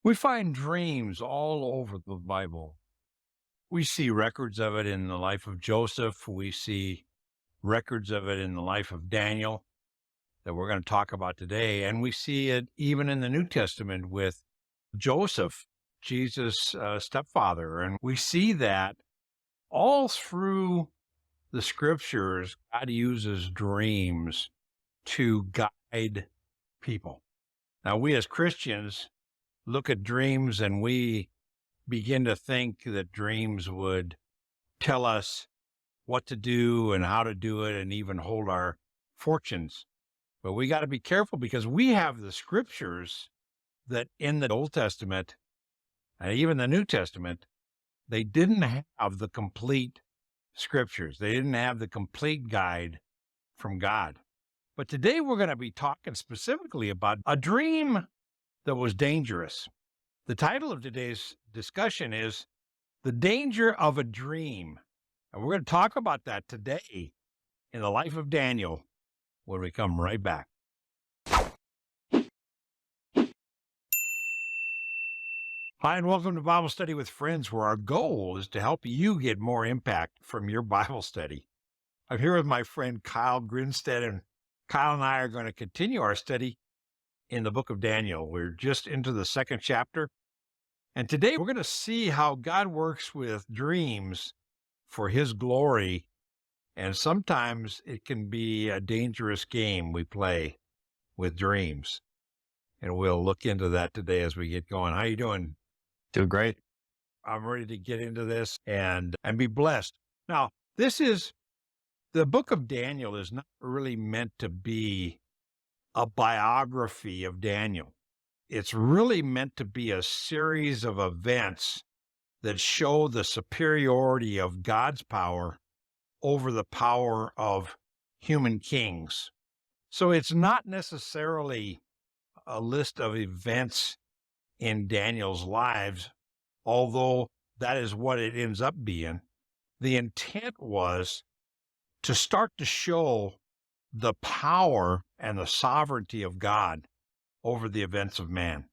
We find dreams all over the Bible. We see records of it in the life of Joseph. We see records of it in the life of Daniel that we're going to talk about today. And we see it even in the New Testament with Joseph, Jesus' stepfather. And we see that all through the scriptures, God uses dreams to guide people. Now, we as Christians look at dreams and we begin to think that dreams would tell us what to do and how to do it and even hold our fortunes. But we got to be careful because we have the scriptures that in the Old Testament and even the New Testament, they didn't have the complete scriptures. They didn't have the complete guide from God. But today we're going to be talking specifically about a dream that was dangerous. The title of today's discussion is The Danger of a Dream. And we're going to talk about that today in the life of Daniel when we come right back. Hi, and welcome to Bible Study with Friends, where our goal is to help you get more impact from your Bible study. I'm here with my friend Kyle Grinstead, and Kyle and I are going to continue our study in the book of Daniel. We're just into the second chapter. And today we're going to see how God works with dreams for his glory. And sometimes it can be a dangerous game we play with dreams. And we'll look into that today as we get going. How you doing? Doing great. I'm ready to get into this and be blessed. Now, the book of Daniel is not really meant to be a biography of Daniel. It's really meant to be a series of events that show the superiority of God's power over the power of human kings. So it's not necessarily a list of events in Daniel's lives, although that is what it ends up being. The intent was to start to show the power and the sovereignty of God over the events of man.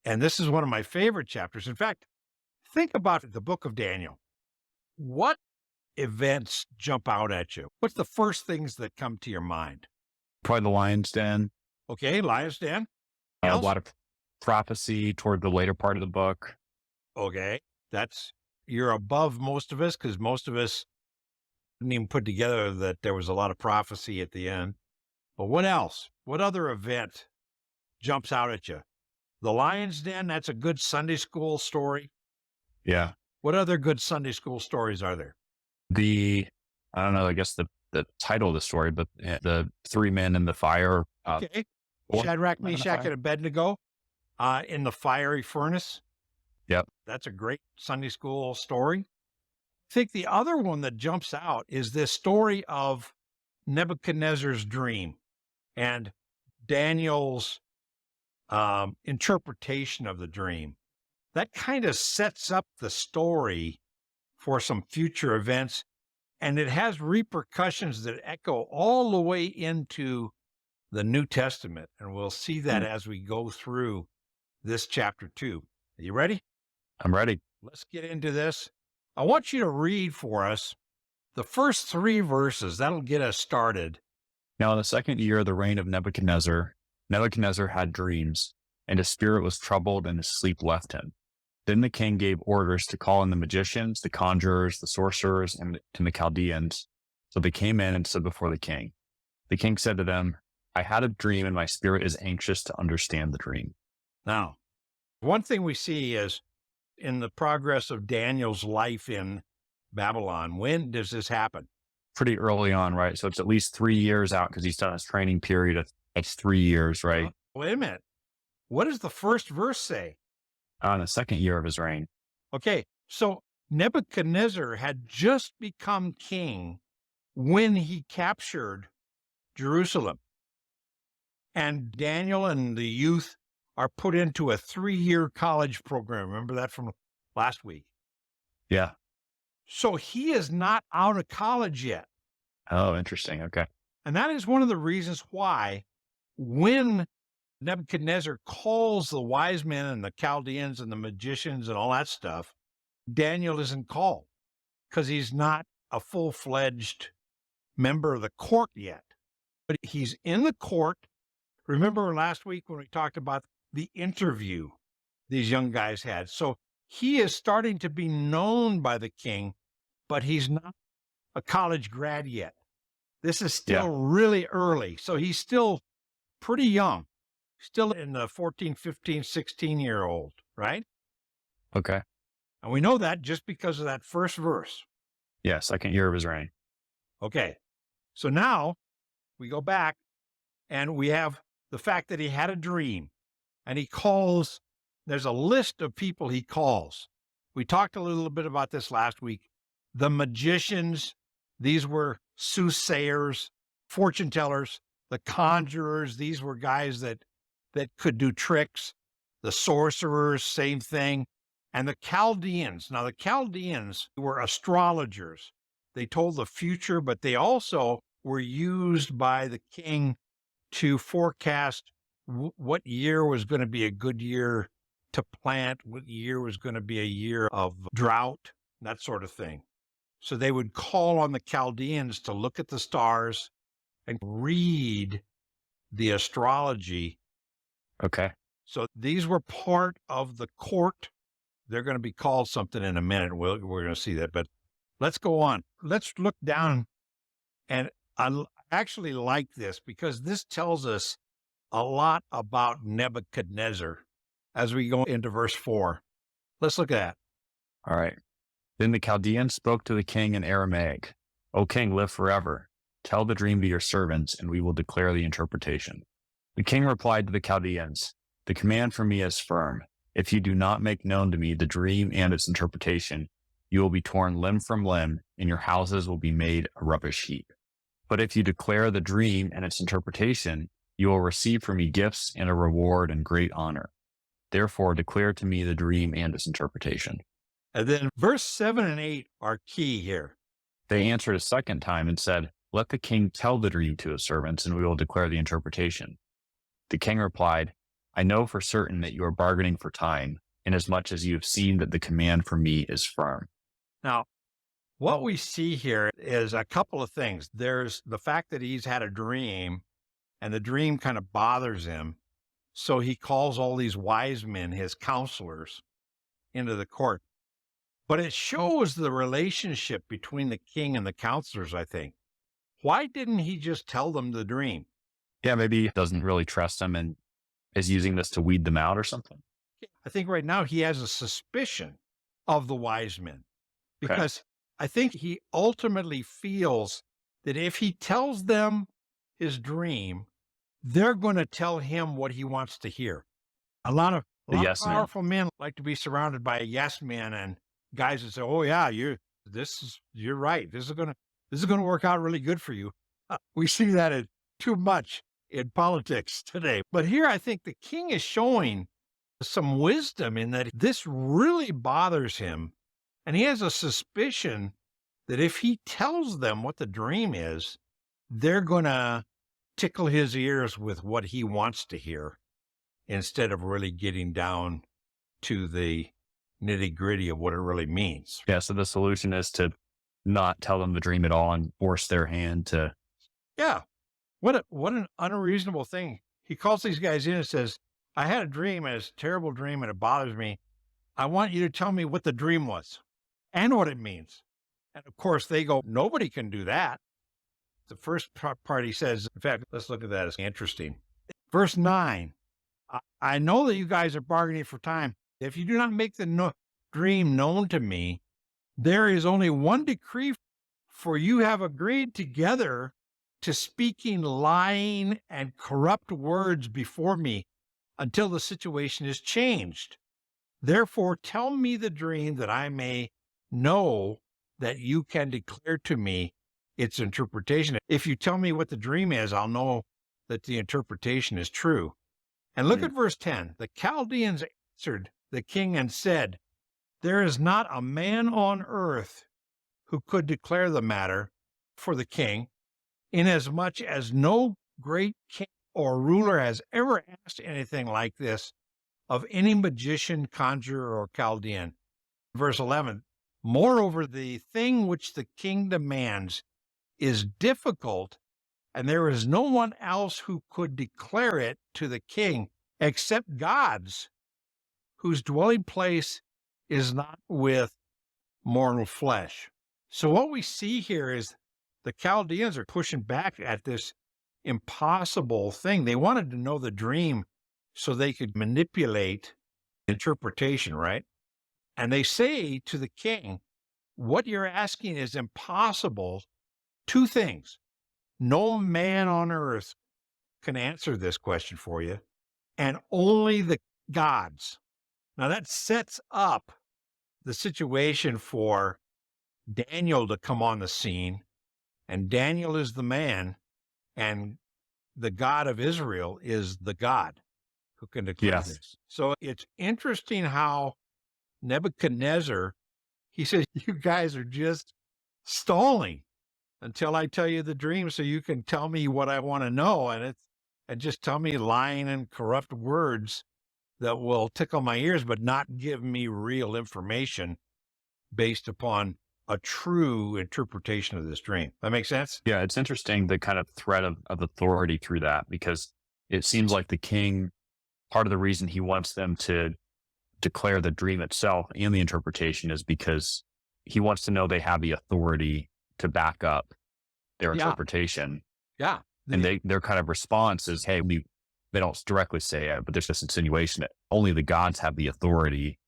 And this is one of my favorite chapters. In fact, think about the book of Daniel. What events jump out at you? What's the first things that come to your mind? Probably the lion's den. Okay, lion's den. A Else? lot of prophecy toward the later part of the book. Okay, you're above most of us because most of us didn't even put together that there was a lot of prophecy at the end. But what else? What other event jumps out at you? The lion's den, that's a good Sunday school story. Yeah. What other good Sunday school stories are there? I don't know, I guess the title of the story, but the three men in the fire. Okay. Or- Shadrach, Men in the Meshach, fire. and Abednego in the fiery furnace. Yep. That's a great Sunday school story. I think the other one that jumps out is this story of Nebuchadnezzar's dream and Daniel's interpretation of the dream. That kind of sets up the story for some future events, and it has repercussions that echo all the way into the New Testament, and we'll see that as we go through this chapter 2. Are you ready? I'm ready. Let's get into this. I want you to read for us the first 3 verses. That'll get us started. Now, in the second year of the reign of Nebuchadnezzar had dreams, and his spirit was troubled, and his sleep left him. Then the king gave orders to call in the magicians, the conjurers, the sorcerers, and the Chaldeans. So they came in and stood before the king. The king said to them, I had a dream, and my spirit is anxious to understand the dream. Now, one thing we see is in the progress of Daniel's life in Babylon. When does this happen? Pretty early on, right? So it's at least 3 years out because he's done his training period. It's 3 years, right? Wait a minute. What does the first verse say? In the second year of his reign. Okay, so Nebuchadnezzar had just become king when he captured Jerusalem. And Daniel and the youth are put into a 3-year college program. Remember that from last week? Yeah. So he is not out of college yet. Oh, interesting. Okay. And that is one of the reasons why when Nebuchadnezzar calls the wise men and the Chaldeans and the magicians and all that stuff. Daniel isn't called because he's not a full-fledged member of the court yet. But he's in the court. Remember last week when we talked about the interview these young guys had? So he is starting to be known by the king, but he's not a college grad yet. This is still really early. So he's still pretty young, still in the 14, 15, 16-year-old, right? Okay. And we know that just because of that first verse. Yeah, second year of his reign. Okay. So now we go back and we have the fact that he had a dream and he calls, there's a list of people he calls. We talked a little bit about this last week. The magicians, these were soothsayers, fortune tellers. The conjurers, these were guys that could do tricks. The sorcerers, same thing. And the Chaldeans. Now, the Chaldeans were astrologers. They told the future, but they also were used by the king to forecast what year was going to be a good year to plant, what year was going to be a year of drought, that sort of thing. So they would call on the Chaldeans to look at the stars and read the astrology. Okay. So these were part of the court. They're going to be called something in a minute. We're going to see that, but let's go on. Let's look down. And I actually like this because this tells us a lot about Nebuchadnezzar as we go into verse 4. Let's look at that. All right. Then the Chaldeans spoke to the king in Aramaic. O king, live forever. Tell the dream to your servants, and we will declare the interpretation. The king replied to the Chaldeans, the command from me is firm. If you do not make known to me the dream and its interpretation, you will be torn limb from limb, and your houses will be made a rubbish heap. But if you declare the dream and its interpretation, you will receive from me gifts and a reward and great honor. Therefore, declare to me the dream and its interpretation. And then verse 7 and 8 are key here. They answered a second time and said, let the king tell the dream to his servants, and we will declare the interpretation. The king replied, I know for certain that you are bargaining for time, inasmuch as you have seen that the command from me is firm. Now, what we see here is a couple of things. There's the fact that he's had a dream, and the dream kind of bothers him. So he calls all these wise men, his counselors, into the court. But it shows the relationship between the king and the counselors, I think. Why didn't he just tell them the dream? Yeah, maybe he doesn't really trust them and is using this to weed them out or something. I think right now he has a suspicion of the wise men because I think he ultimately feels that if he tells them his dream, they're going to tell him what he wants to hear. A lot of powerful men like to be surrounded by yes men and guys that say, "Oh yeah, you're right. This is going to work out really good for you." We see that too much in politics today. But here I think the king is showing some wisdom in that this really bothers him. And he has a suspicion that if he tells them what the dream is, they're going to tickle his ears with what he wants to hear instead of really getting down to the nitty-gritty of what it really means. Yeah, so the solution is to not tell them the dream at all and force their hand to... Yeah. What an unreasonable thing. He calls these guys in and says, I had a dream, and it's a terrible dream, and it bothers me. I want you to tell me what the dream was and what it means. And of course, they go, nobody can do that. The first part he says, in fact, let's look at that. It's interesting. Verse 9, I know that you guys are bargaining for time. If you do not make the dream known to me, there is only one decree, for you have agreed together to speaking lying and corrupt words before me until the situation is changed. Therefore, tell me the dream that I may know that you can declare to me its interpretation. If you tell me what the dream is, I'll know that the interpretation is true. And look at verse 10. The Chaldeans answered the king and said, there is not a man on earth who could declare the matter for the king, inasmuch as no great king or ruler has ever asked anything like this of any magician, conjurer, or Chaldean. Verse 11, moreover, the thing which the king demands is difficult, and there is no one else who could declare it to the king except God's, whose dwelling place is not with mortal flesh. So what we see here is the Chaldeans are pushing back at this impossible thing. They wanted to know the dream so they could manipulate interpretation, right? And they say to the king, what you're asking is impossible. Two things. No man on earth can answer this question for you, and only the gods. Now that sets up the situation for Daniel to come on the scene, and Daniel is the man, and the God of Israel is the God who can declare this. So it's interesting how Nebuchadnezzar, he says, you guys are just stalling until I tell you the dream so you can tell me what I want to know. And just tell me lying and corrupt words that will tickle my ears, but not give me real information based upon a true interpretation of this dream. That makes sense? Yeah, it's interesting, the kind of threat of authority through that, because it seems like the king, part of the reason he wants them to declare the dream itself and the interpretation is because he wants to know they have the authority to back up their interpretation. Yeah. And their kind of response is, hey, they don't directly say it, but there's this insinuation that only the gods have the authority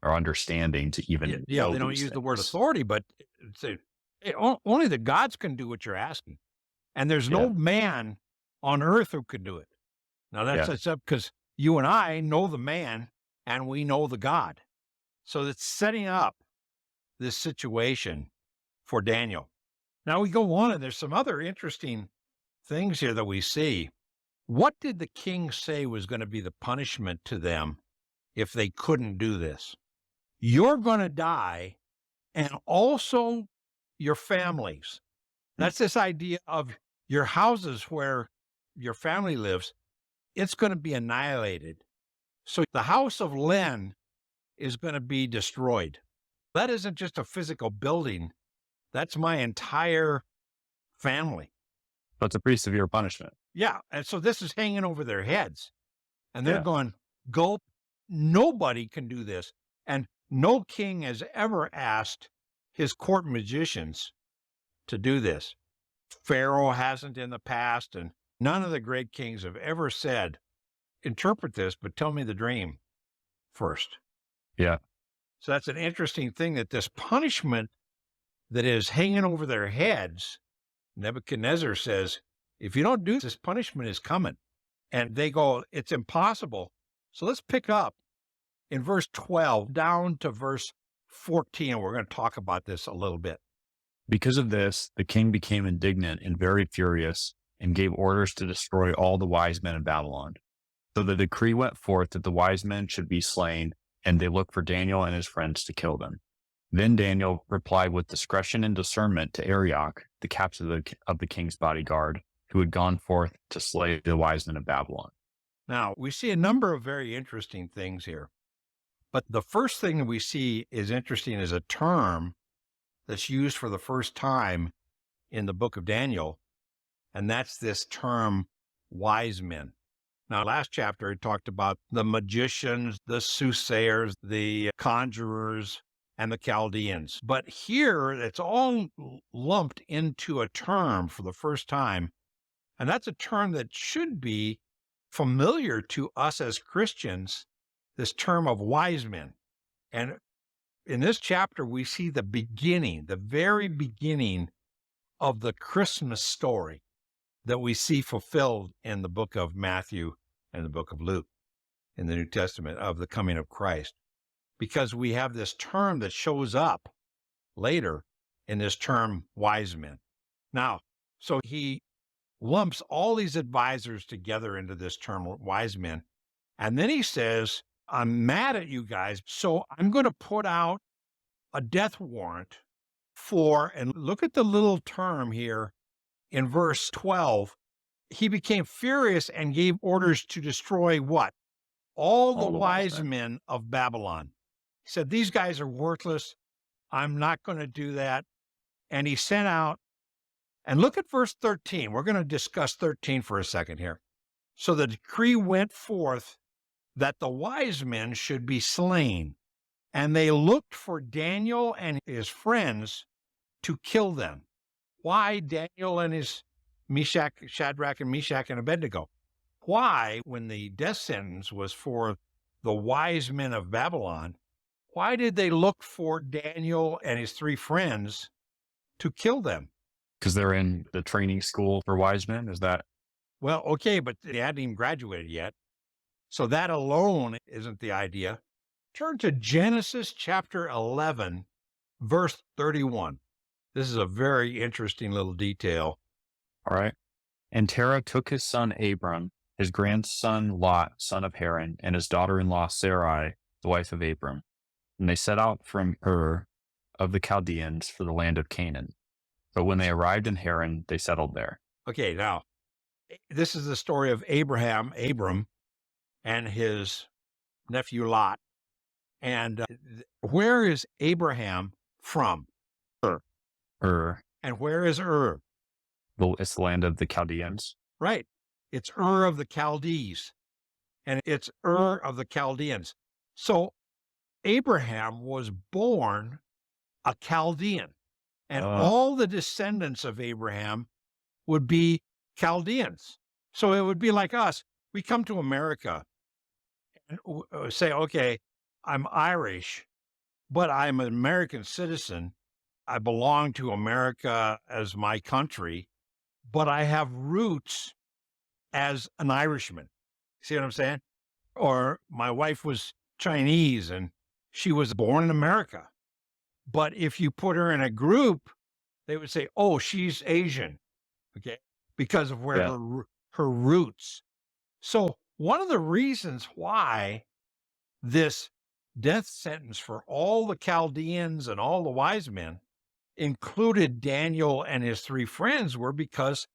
or understanding to even they don't use the word authority, but say, hey, only the gods can do what you're asking. And there's no man on earth who could do it. Now that sets up, because you and I know the man and we know the God. So it's setting up this situation for Daniel. Now we go on, and there's some other interesting things here that we see. What did the king say was going to be the punishment to them if they couldn't do this? You're going to die, and also your families. That's this idea of your houses where your family lives. It's going to be annihilated. So the house of Len is going to be destroyed. That isn't just a physical building. That's my entire family. So it's a pretty severe punishment. Yeah. And so this is hanging over their heads. And they're going, gulp, nobody can do this. And no king has ever asked his court magicians to do this. Pharaoh hasn't in the past, and none of the great kings have ever said, interpret this, but tell me the dream first. Yeah. So that's an interesting thing, that this punishment that is hanging over their heads, Nebuchadnezzar says, if you don't do this, punishment is coming. And they go, it's impossible. So let's pick up in verse 12 down to verse 14. And we're going to talk about this a little bit. Because of this, the king became indignant and very furious and gave orders to destroy all the wise men in Babylon. So the decree went forth that the wise men should be slain, and they looked for Daniel and his friends to kill them. Then Daniel replied with discretion and discernment to Arioch, the captain of the king's bodyguard, who had gone forth to slay the wise men of Babylon. Now, we see a number of very interesting things here. But the first thing that we see is interesting is a term that's used for the first time in the book of Daniel, and that's this term, wise men. Now, last chapter, it talked about the magicians, the soothsayers, the conjurers, and the Chaldeans. But here, it's all lumped into a term for the first time, and that's a term that should be familiar to us as Christians, this term of wise men. And in this chapter, we see the beginning, the very beginning of the Christmas story that we see fulfilled in the book of Matthew and the book of Luke in the New Testament of the coming of Christ. Because we have this term that shows up later in this term, wise men. Now, so he lumps all these advisors together into this term, wise men. And then he says, I'm mad at you guys, so I'm going to put out a death warrant for, and look at the little term here in verse 12, he became furious and gave orders to destroy what? All the All the wise wise men. men of Babylon. He said, these guys are worthless. I'm not going to do that. And he sent out, and look at verse 13. We're going to discuss 13 for a second here. So the decree went forth that the wise men should be slain, and they looked for Daniel and his friends to kill them. Why Daniel and his Shadrach and Meshach and Abednego? Why, when the death sentence was for the wise men of Babylon, why did they look for Daniel and his three friends to kill them? Because they're in the training school for wise men. Is that? Well, okay, but they hadn't even graduated yet. So that alone isn't the idea. Turn to Genesis chapter 11, verse 31. This is a very interesting little detail. All right. And Terah took his son Abram, his grandson Lot, son of Haran, and his daughter-in-law Sarai, the wife of Abram. And they set out from Ur of the Chaldeans for the land of Canaan. But when they arrived in Haran, they settled there. Okay, now, this is the story of Abram, and his nephew Lot. And where is Abraham from? Ur. And where is Ur? It's the land of the Chaldeans. Right. It's Ur of the Chaldees. And it's Ur of the Chaldeans. So Abraham was born a Chaldean. And all the descendants of Abraham would be Chaldeans. So it would be like us. We come to America and say, okay, I'm Irish, but I'm an American citizen. I belong to America as my country, but I have roots as an Irishman. See what I'm saying? Or my wife was Chinese and she was born in America. But if you put her in a group, they would say, oh, she's Asian, okay, because of where her roots. So one of the reasons why this death sentence for all the Chaldeans and all the wise men included Daniel and his three friends were because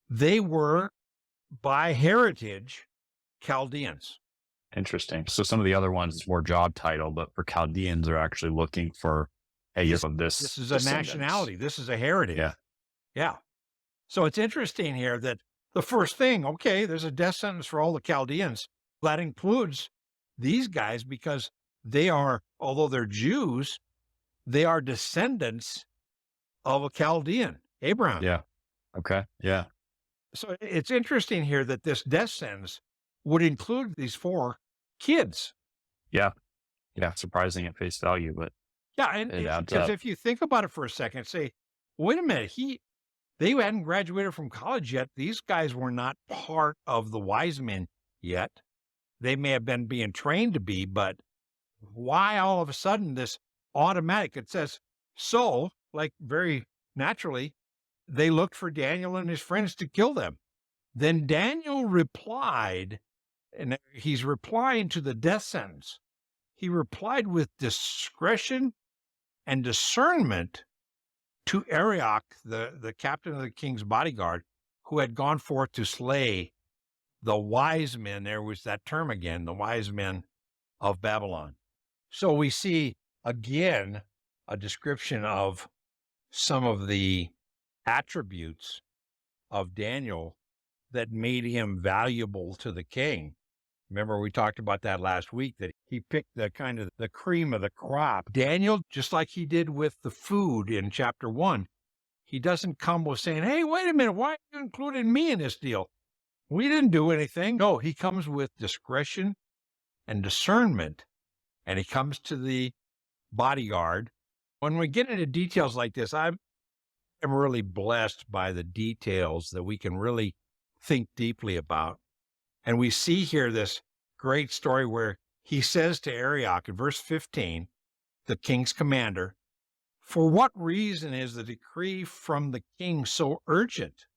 they were, by heritage, Chaldeans. Interesting. So some of the other ones is more job title, but for Chaldeans, they're actually looking for, hey, this is a nationality. This is a heritage. Yeah. Yeah. So it's interesting here that the first thing, okay, there's a death sentence for all the Chaldeans. That includes these guys because they are, although they're Jews, they are descendants of a Chaldean, Abraham. Yeah. Okay. Yeah. So it's interesting here that this death sentence would include these four kids. Yeah. Yeah. Surprising at face value, but yeah, and because if you think about it for a second, say, wait a minute, they hadn't graduated from college yet. These guys were not part of the wise men yet. They may have been being trained to be, but why all of a sudden this automatic? It says, so, like very naturally, they looked for Daniel and his friends to kill them. Then Daniel replied, and he's replying to the death sentence. He replied with discretion and discernment to Arioch, the captain of the king's bodyguard, who had gone forth to slay the wise men. There was that term again, the wise men of Babylon. So we see again a description of some of the attributes of Daniel that made him valuable to the king. Remember, we talked about that last week, that he picked the kind of the cream of the crop. Daniel, just like he did with the food in chapter 1, he doesn't come with saying, hey, wait a minute, why are you including me in this deal? We didn't do anything. No, he comes with discretion and discernment, and he comes to the bodyguard. When we get into details like this, I'm really blessed by the details that we can really think deeply about. And we see here this great story where he says to Arioch in verse 15, the king's commander, for what reason is the decree from the king so urgent?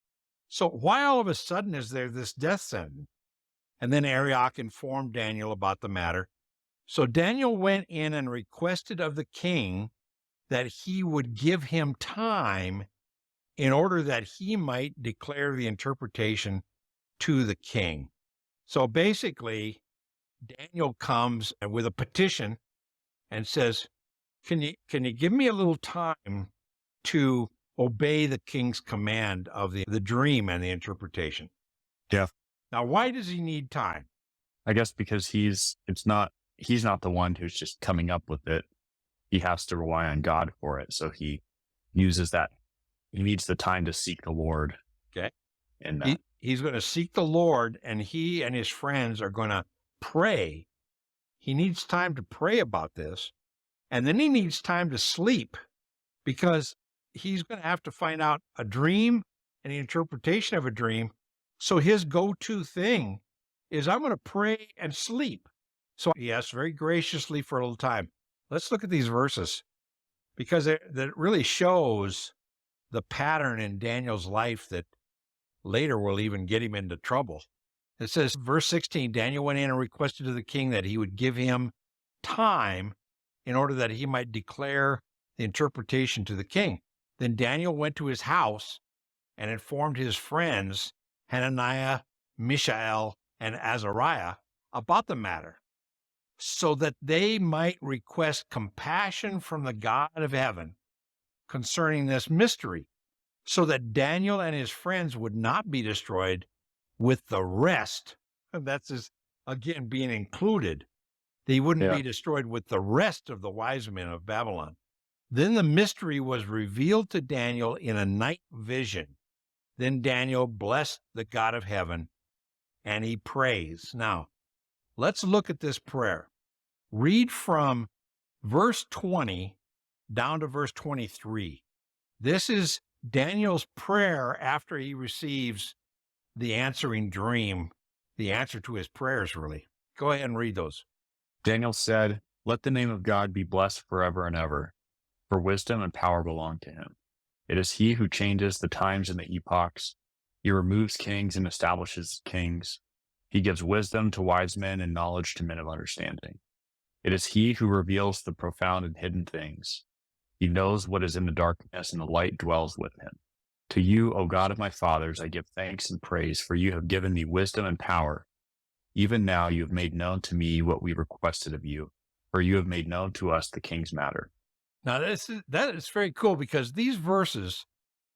So why all of a sudden is there this death sentence? And then Arioch informed Daniel about the matter. So Daniel went in and requested of the king that he would give him time in order that he might declare the interpretation to the king. So basically, Daniel comes with a petition and says, can you give me a little time to obey the king's command of the dream and the interpretation? Yeah. Now, why does he need time? I guess because he's not the one who's just coming up with it. He has to rely on God for it. So he uses that. He needs the time to seek the Lord. Okay. And he's going to seek the Lord, and he and his friends are going to pray. He needs time to pray about this. And then he needs time to sleep, because he's going to have to find out a dream and the interpretation of a dream. So his go-to thing is, I'm going to pray and sleep. So he asks very graciously for a little time. Let's look at these verses, because that really shows the pattern in Daniel's life that later will even get him into trouble. It says, verse 16, Daniel went in and requested of the king that he would give him time in order that he might declare the interpretation to the king. Then Daniel went to his house and informed his friends, Hananiah, Mishael, and Azariah, about the matter, so that they might request compassion from the God of heaven concerning this mystery, so that Daniel and his friends would not be destroyed with the rest. And that's his, again, being included. They wouldn't be destroyed with the rest of the wise men of Babylon. Then the mystery was revealed to Daniel in a night vision. Then Daniel blessed the God of heaven, and he prays. Now, let's look at this prayer. Read from verse 20 down to verse 23. This is Daniel's prayer after he receives the answering dream, the answer to his prayers, really. Go ahead and read those. Daniel said, "Let the name of God be blessed forever and ever, for wisdom and power belong to him. It is he who changes the times and the epochs. He removes kings and establishes kings. He gives wisdom to wise men and knowledge to men of understanding. It is he who reveals the profound and hidden things. He knows what is in the darkness, and the light dwells with him. To you, O God of my fathers, I give thanks and praise, for you have given me wisdom and power. Even now you have made known to me what we requested of you, for you have made known to us the king's matter." Now, that is very cool, because these verses,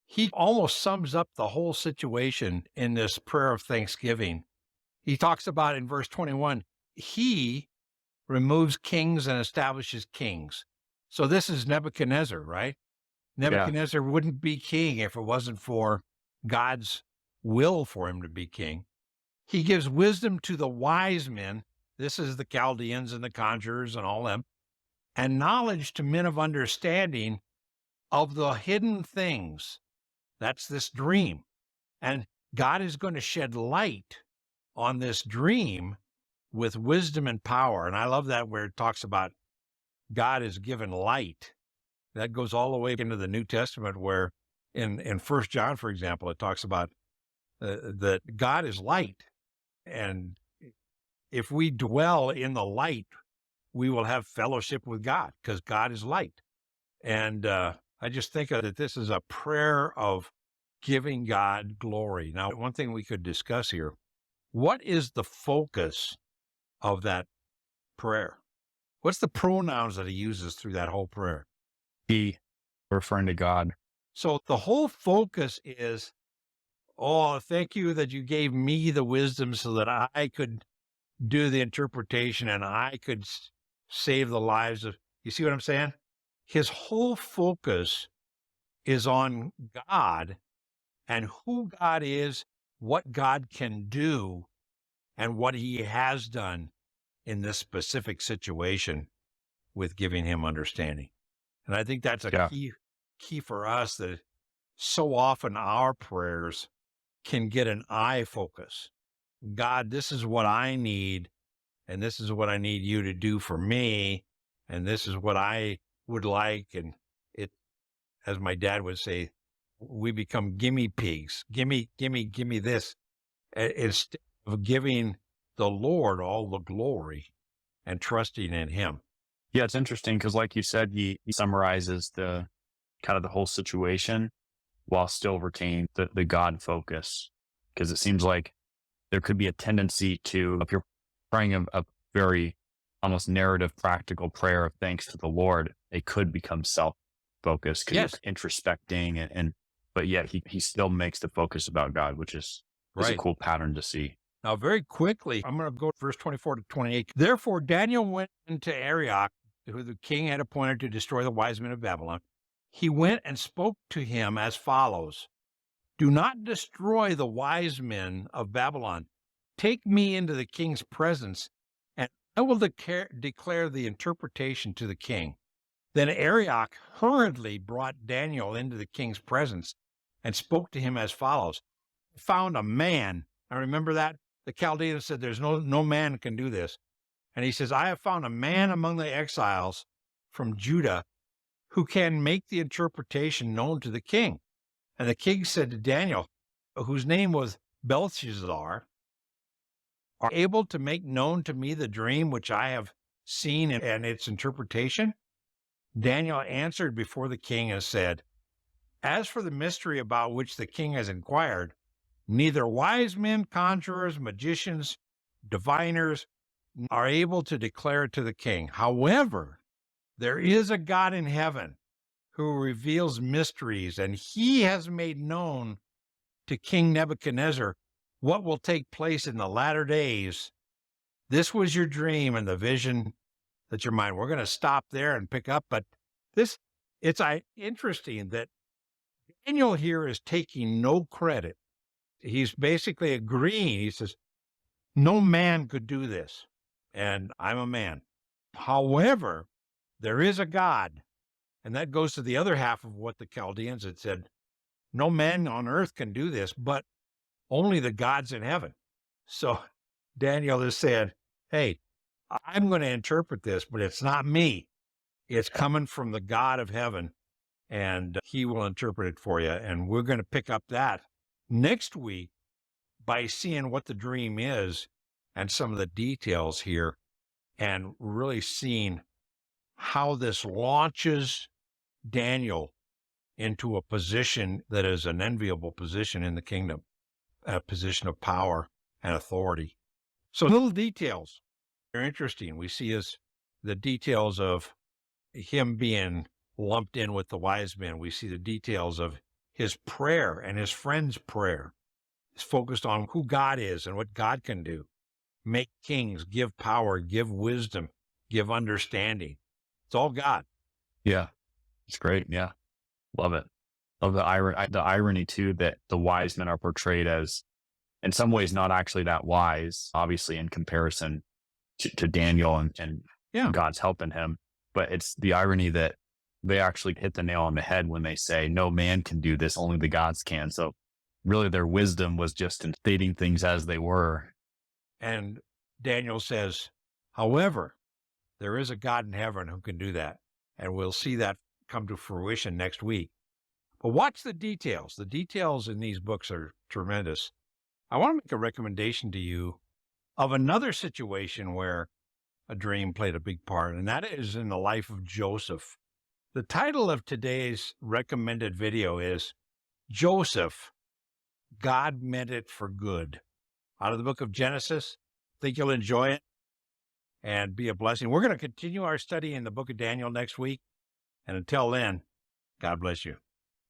he almost sums up the whole situation in this prayer of thanksgiving. He talks about in verse 21, he removes kings and establishes kings. So this is Nebuchadnezzar, right? Nebuchadnezzar wouldn't be king if it wasn't for God's will for him to be king. He gives wisdom to the wise men. This is the Chaldeans and the conjurers and all them. And knowledge to men of understanding of the hidden things. That's this dream. And God is going to shed light on this dream with wisdom and power. And I love that where it talks about God is given light. That goes all the way into the New Testament, where in 1 John, for example, it talks about that God is light. And if we dwell in the light, we will have fellowship with God, because God is light. And I just think that this is a prayer of giving God glory. Now, one thing we could discuss here, what is the focus of that prayer? What's the pronouns that he uses through that whole prayer? He, referring to God. So the whole focus is, oh, thank you that you gave me the wisdom so that I could do the interpretation and I could save the lives of, you see what I'm saying? His whole focus is on God and who God is, what God can do, and what he has done in this specific situation with giving him understanding. And I think that's a key for us, that so often our prayers can get an I focus. God, this is what I need, and this is what I need you to do for me, and this is what I would like. And it, as my dad would say, we become gimme pigs. Gimme this, instead of giving the Lord all the glory and trusting in him. Yeah, it's interesting because, like you said, he summarizes the kind of the whole situation while still retaining the God focus. Because it seems like there could be a tendency to, if you're praying a very almost narrative, practical prayer of thanks to the Lord, it could become self-focused because Yes. you're introspecting but yet he still makes the focus about God, which is a Right. cool pattern to see. Now, very quickly, I'm going to go to verse 24 to 28. Therefore, Daniel went into Arioch, who the king had appointed to destroy the wise men of Babylon. He went and spoke to him as follows: Do not destroy the wise men of Babylon. Take me into the king's presence, and I will declare the interpretation to the king. Then Arioch hurriedly brought Daniel into the king's presence and spoke to him as follows: Found a man. I remember that. The Chaldeans said, there's no man can do this. And he says, I have found a man among the exiles from Judah who can make the interpretation known to the king. And the king said to Daniel, whose name was Belshazzar, are able to make known to me the dream which I have seen and its interpretation? Daniel answered before the king and said, As for the mystery about which the king has inquired, neither wise men, conjurers, magicians, diviners are able to declare it to the king. However, there is a God in heaven who reveals mysteries, and he has made known to King Nebuchadnezzar what will take place in the latter days. This was your dream and the vision that your mind. We're going to stop there and pick up, but it's interesting that Daniel here is taking no credit. He's basically agreeing. He says, no man could do this, and I'm a man. However, there is a God, and that goes to the other half of what the Chaldeans had said. No man on earth can do this, but only the gods in heaven. So Daniel is saying, hey, I'm going to interpret this, but it's not me. It's coming from the God of heaven, and he will interpret it for you. And we're going to pick up that next week by seeing what the dream is and some of the details here, and really seeing how this launches Daniel into a position that is an enviable position in the kingdom, a position of power and authority. So little details are interesting. We see the details of him being lumped in with the wise men. We see the details of his prayer and his friend's prayer. It's focused on who God is and what God can do. Make kings, give power, give wisdom, give understanding. It's all God. Yeah, it's great. Yeah, love it. Love the irony too, that the wise men are portrayed as, in some ways, not actually that wise, obviously, in comparison to Daniel and God's helping him. But it's the irony that they actually hit the nail on the head when they say, no man can do this, only the gods can. So really their wisdom was just in stating things as they were. And Daniel says, however, there is a God in heaven who can do that. And we'll see that come to fruition next week. But watch the details. The details in these books are tremendous. I want to make a recommendation to you of another situation where a dream played a big part, and that is in the life of Joseph. The title of today's recommended video is Joseph, God Meant It for Good. Out of the book of Genesis. Think you'll enjoy it and be a blessing. We're going to continue our study in the book of Daniel next week. And until then, God bless you.